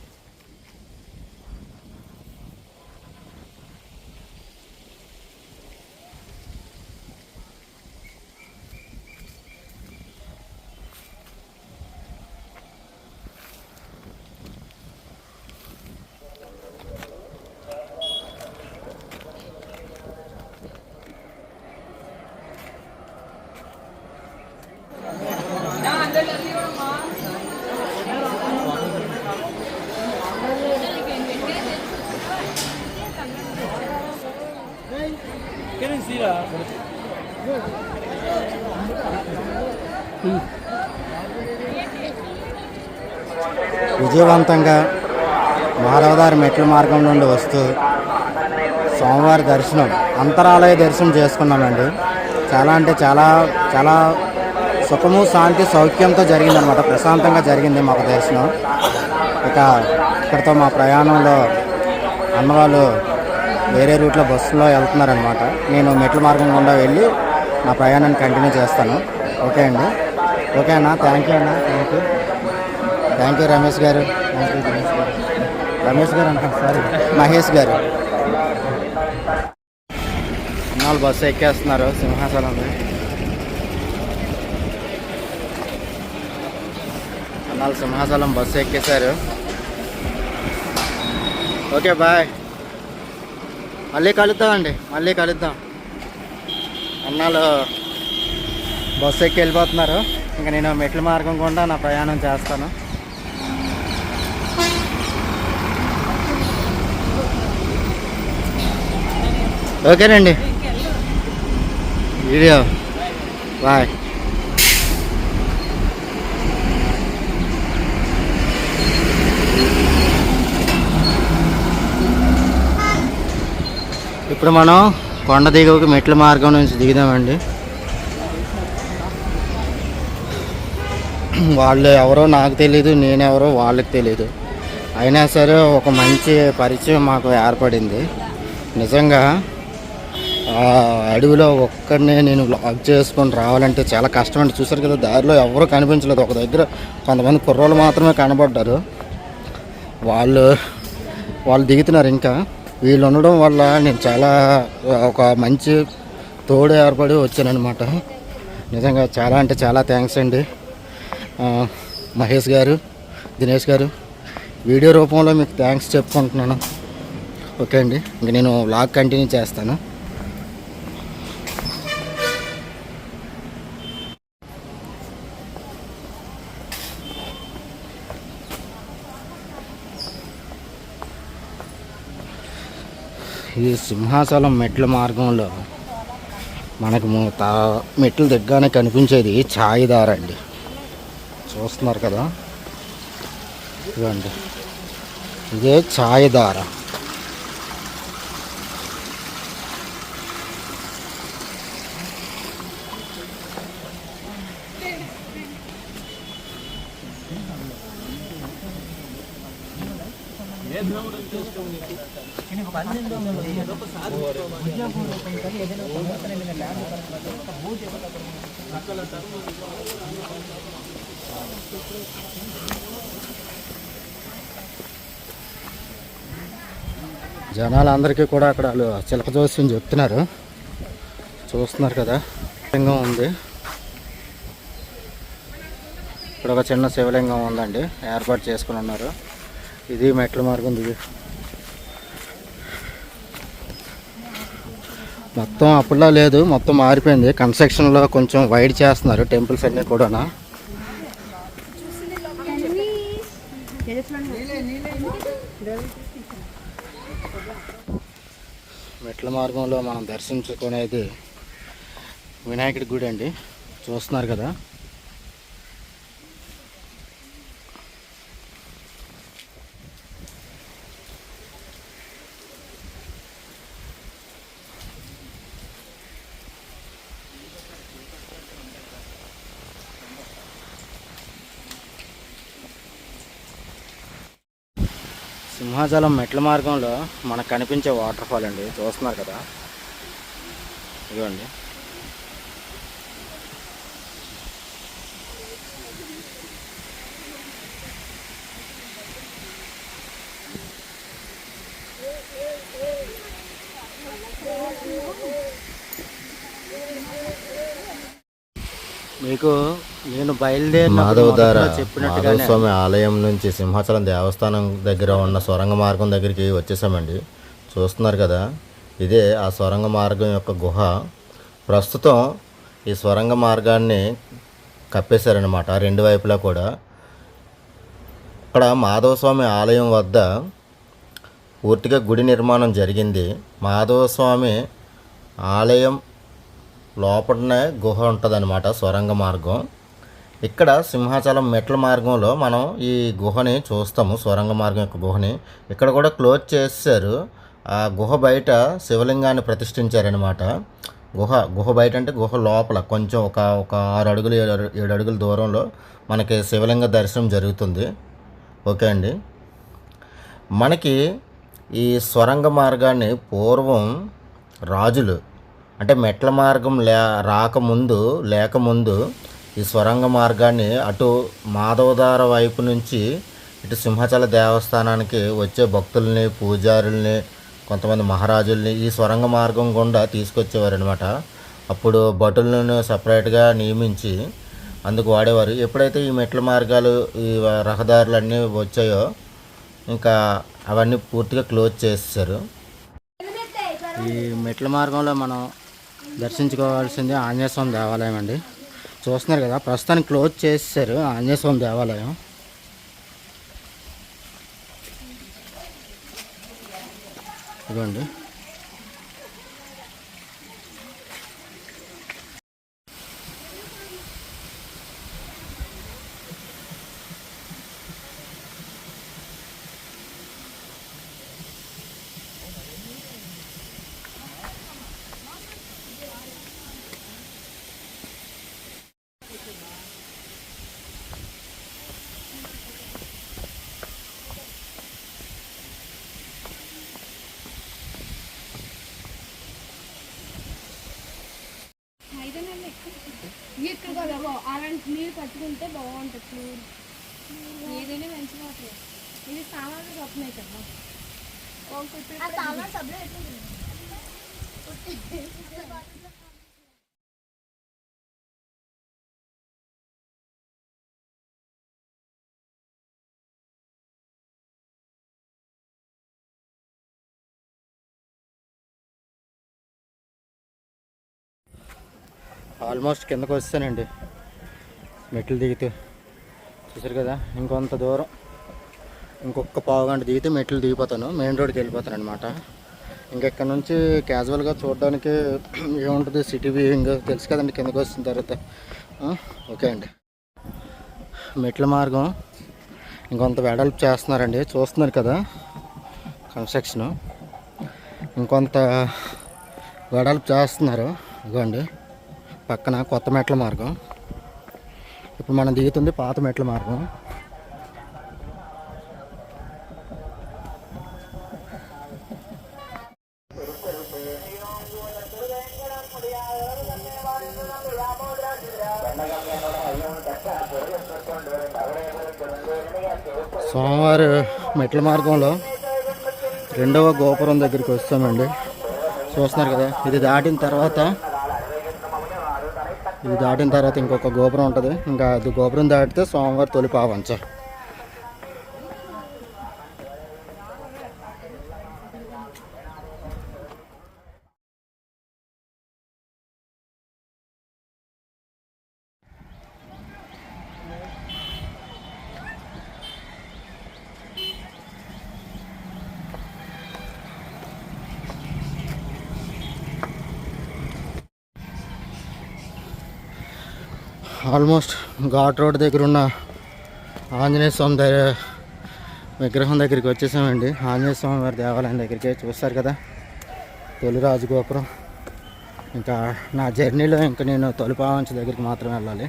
విజయవంతంగా మాధవదారి మెట్ల మార్గం నుండి వస్తూ స్వామివారి దర్శనం, అంతరాలయ దర్శనం చేసుకున్నామండి. చాలా అంటే చాలా చాలా సుఖము, శాంతి, సౌఖ్యంతో జరిగిందనమాట. ప్రశాంతంగా జరిగింది మాకు దర్శనం. ఇక ఇక్కడితో మా ప్రయాణంలో అన్నవాళ్ళు వేరే రూట్లో బస్సులో వెళ్తున్నారనమాట. నేను మెట్ల మార్గం గుండా వెళ్ళి నా ప్రయాణాన్ని కంటిన్యూ చేస్తాను. ఓకే అండి. ఓకే అన్న, థ్యాంక్ యూ అన్న, థ్యాంక్ యూ రమేష్ గారు, థ్యాంక్ యూ దినేష్ గారు, రమేష్ గారు అంటాం, సారీ మహేష్ గారు. అన్నాళ్ళు బస్సు ఎక్కేస్తున్నారు సింహాచలం. అన్నాళ్ళు సింహాచలం బస్సు ఎక్కేశారు. ఓకే బాయ్, మళ్ళీ కలుద్దామండి, మళ్ళీ కలుద్దాం. అన్నాళ్ళు బస్సు ఎక్కి వెళ్ళిపోతున్నారు. ఇంకా నేను మెట్ల మార్గం గుండా నా ప్రయాణం చేస్తాను. ఓకేనండి, వీడియో బాయ్. ఇప్పుడు మనం కొండ దిగువకి మెట్ల మార్గం నుంచి దిగుదామండి. వాళ్ళు ఎవరో నాకు తెలీదు, నేనెవరో వాళ్ళకి తెలీదు. అయినా సరే ఒక మంచి పరిచయం మాకు ఏర్పడింది. నిజంగా ఆ అడవిలో ఒక్కడనే నేను లాక్ చేసుకొని రావాలంటే చాలా కష్టం అండి. చూసారు కదా, దారిలో ఎవరూ కనిపించలేదు. ఒక దగ్గర కొంతమంది కుర్రోళ్ళు మాత్రమే కనబడ్డారు. వాళ్ళు వాళ్ళు దిగుతున్నారు. ఇంకా వీళ్ళు ఉండడం వల్ల నేను చాలా ఒక మంచి తోడు ఏర్పడి వచ్చానమాట. నిజంగా చాలా అంటే చాలా థ్యాంక్స్ అండి. మహేష్ గారు, దినేష్ గారు, వీడియో రూపంలో మీకు థ్యాంక్స్ చెప్పుకుంటున్నాను. ఓకే అండి, ఇంక నేను వ్లాగ్ కంటిన్యూ చేస్తాను. ఈ సింహాచలం మెట్ల మార్గంలో మనకు మెట్లు దిగ్గానే కనిపించేది ఛాయ్ దార అండి. చూస్తున్నారు కదా, ఇదండి, ఇదే ఛాయ్ దార. జనాలందరికీ కూడా అక్కడ వాళ్ళు చిలక జోస్యం చెప్తున్నారు. చూస్తున్నారు కదా, శివలింగం ఉంది. ఇక్కడ ఒక చిన్న శివలింగం ఉందండి, ఏర్పాటు చేసుకుని ఉన్నారు. ఇది మెట్ల మార్గం. ఇది మొత్తం అప్పుడులా లేదు, మొత్తం మారిపోయింది. కన్స్ట్రక్షన్లో కొంచెం వైడ్ చేస్తున్నారు టెంపుల్స్ అన్నీ కూడా. మెట్ల మార్గంలో మనం దర్శించుకునేది వినాయకుడి గుడి అండి. చూస్తున్నారు కదా, సింహాచలం మెట్ల మార్గంలో మనకు కనిపించే వాటర్ ఫాల్ అండి. చూస్తున్నారు కదా, ఇదిగోండి. మీకు నేను మాధవస్వామి ఆలయం నుంచి సింహాచలం దేవస్థానం దగ్గర ఉన్న సొరంగ మార్గం దగ్గరికి వచ్చేసామండి. చూస్తున్నారు కదా, ఇదే ఆ సొరంగ మార్గం యొక్క గుహ. ప్రస్తుతం ఈ సొరంగ మార్గాన్ని కప్పేశారనమాట రెండు వైపులా కూడా. ఇక్కడ మాధవస్వామి ఆలయం వద్ద పూర్తిగా గుడి నిర్మాణం జరిగింది. మాధవస్వామి ఆలయం లోపలనే గుహ ఉంటుందన్నమాట, సొరంగ మార్గం. ఇక్కడ సింహాచలం మెట్ల మార్గంలో మనం ఈ గుహని చూస్తాము, సొరంగ మార్గం యొక్క గుహని. ఇక్కడ కూడా క్లోజ్ చేశారు. ఆ గుహ బయట శివలింగాన్ని ప్రతిష్ఠించారనమాట. గుహ బయట అంటే గుహ లోపల కొంచెం ఒక 6 అడుగులు 7 అడుగుల దూరంలో మనకి శివలింగ దర్శనం జరుగుతుంది. ఓకే అండి, మనకి ఈ సొరంగ మార్గాన్ని పూర్వం రాజులు అంటే మెట్ల మార్గం లేకముందు ఈ సొరంగ మార్గాన్ని అటు మాధవధార వైపు నుంచి ఇటు సింహాచల దేవస్థానానికి వచ్చే భక్తుల్ని, పూజారుల్ని, కొంతమంది మహారాజుల్ని ఈ సొరంగ మార్గం గుండా తీసుకొచ్చేవారు అనమాట. అప్పుడు భటులను సపరేట్గా నియమించి అందుకు వాడేవారు. ఎప్పుడైతే ఈ మెట్ల మార్గాలు, ఈ రహదారులు అన్నీ వచ్చాయో ఇంకా అవన్నీ పూర్తిగా క్లోజ్ చేసేసారు. ఈ మెట్ల మార్గంలో మనం దర్శించుకోవాల్సింది ఆంజనేయ స్వామి దేవాలయం అండి. చూస్తున్నారు కదా, ప్రస్తుతానికి క్లోజ్ చేసేసారు ఆంజనేయ స్వామి దేవాలయం. ఇదిగోండి, ఇక్కడ కదా అలాంటి నీళ్ళు పట్టుకుంటే బాగుంటుంది ఫ్లూర్ ఏదైనా మంచిగా అవుతుంది. ఇది సామాన్లు వస్తున్నాయి కదా సామాన్ సబ్లో ఆల్మోస్ట్ కిందకు వస్తానండి మెట్లు దిగుతూ. చూసారు కదా, ఇంకొంత దూరం, ఇంకొక పావు గంట దిగితే మెట్లు దిగిపోతాను, మెయిన్ రోడ్కి వెళ్ళిపోతాను అనమాట. ఇంకెక్కడ నుంచి క్యాజువల్గా చూడడానికి ఏముంటుంది, సిటీ వ్యూయింగ్ తెలుసు కదండి కిందకు వచ్చిన తర్వాత. ఓకే అండి, మెట్ల మార్గం ఇంకొంత వెడల్పు చేస్తున్నారండి, చూస్తున్నారు కదా కన్స్ట్రక్షను. ఇంకొంత వెడల్పు చేస్తున్నారు. ఇదిగోండి పక్కన కొత్త మెట్ల మార్గం. ఇప్పుడు మనం దిగుతుంది పాత మెట్ల మార్గం. సోమవారి మెట్ల మార్గంలో రెండవ గోపురం దగ్గరికి వస్తామండి. చూస్తున్నారు కదా, ఇది దాటిన తర్వాత ఇంకొక గోపురం ఉంటుంది. ఇంకా అది గోపురం దాటితే సోమవారి తొలి పావంచ. ఆల్మోస్ట్ ఘాట్ రోడ్ దగ్గర ఉన్న ఆంజనేయ స్వామి విగ్రహం దగ్గరికి వచ్చేసామండి. ఆంజనేయ స్వామి వారి దేవాలయం దగ్గరికి. చూస్తారు కదా తొలి రాజగోపురం. ఇంకా నా జర్నీలో ఇంకా నేను తొలి పావంచ దగ్గరికి మాత్రం వెళ్ళాలి.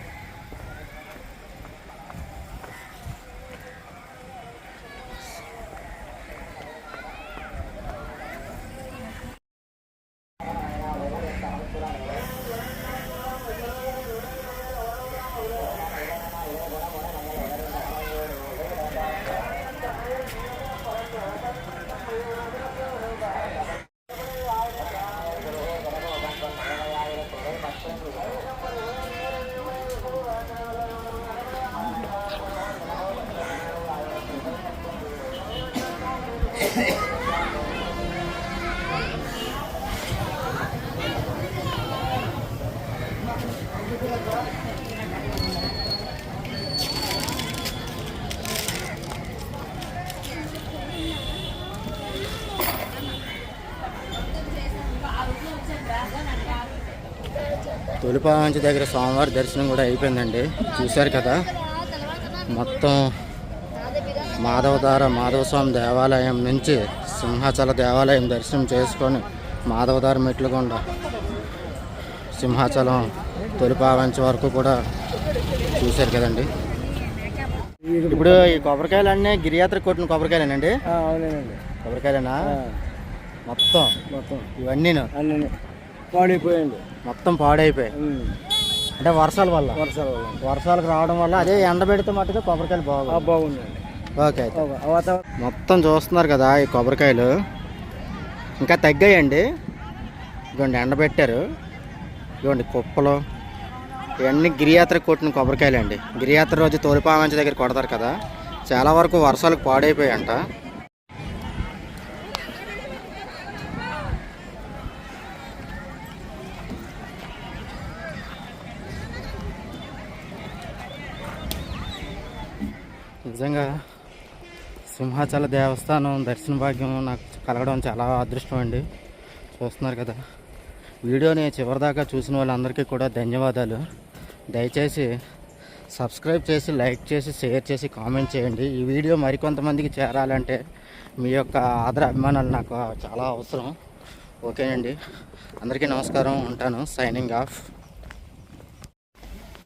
తొలిపావంచి దగ్గర స్వామివారి దర్శనం కూడా అయిపోయిందండి. చూశారు కదా, మొత్తం మాధవస్వామి దేవాలయం నుంచి సింహాచల దేవాలయం దర్శనం చేసుకొని మాధవధార మెట్లు గుండా సింహాచలం తొలిపావంచి వరకు కూడా చూశారు కదండి. ఇప్పుడు ఈ కొబ్బరికాయలన్నీ గిరియాత్ర కొట్టిన కొబ్బరికాయలేనండి? అవునండి, కొబ్బరికాయలేనా మొత్తం? ఇవన్నీ పాడైపోయింది, మొత్తం పాడైపోయాయి. అంటే వర్షాలకు రావడం వల్ల. అదే ఎండ పెడితే మట్టుగా కొబ్బరికాయలు బాగుందండి. ఓకే, మొత్తం చూస్తున్నారు కదా ఈ కొబ్బరికాయలు ఇంకా తగ్గాయండి. ఇదిగోండి ఎండబెట్టారు, ఇదిగోండి కుప్పలు. ఇవన్నీ గిరియాత్ర కొట్టిన కొబ్బరికాయలు అండి. గిరియాత్ర రోజు తొలిపావంచి దగ్గర కొడతారు కదా, చాలా వరకు వర్షాలకు పాడైపోయాయంట. నిజంగా సింహాచల దేవస్థానం దర్శన భాగ్యం నాకు కలగడం చాలా అదృష్టం అండి. చూస్తున్నారు కదా, వీడియోని చివరిదాకా చూసిన వాళ్ళందరికీ కూడా ధన్యవాదాలు. దయచేసి సబ్స్క్రైబ్ చేసి, లైక్ చేసి, షేర్ చేసి, కామెంట్ చేయండి. ఈ వీడియో మరికొంతమందికి చేరాలంటే మీ యొక్క ఆదర అభిమానాలు నాకు చాలా అవసరం. ఓకేనండి, అందరికీ నమస్కారం, ఉంటాను. Signing off.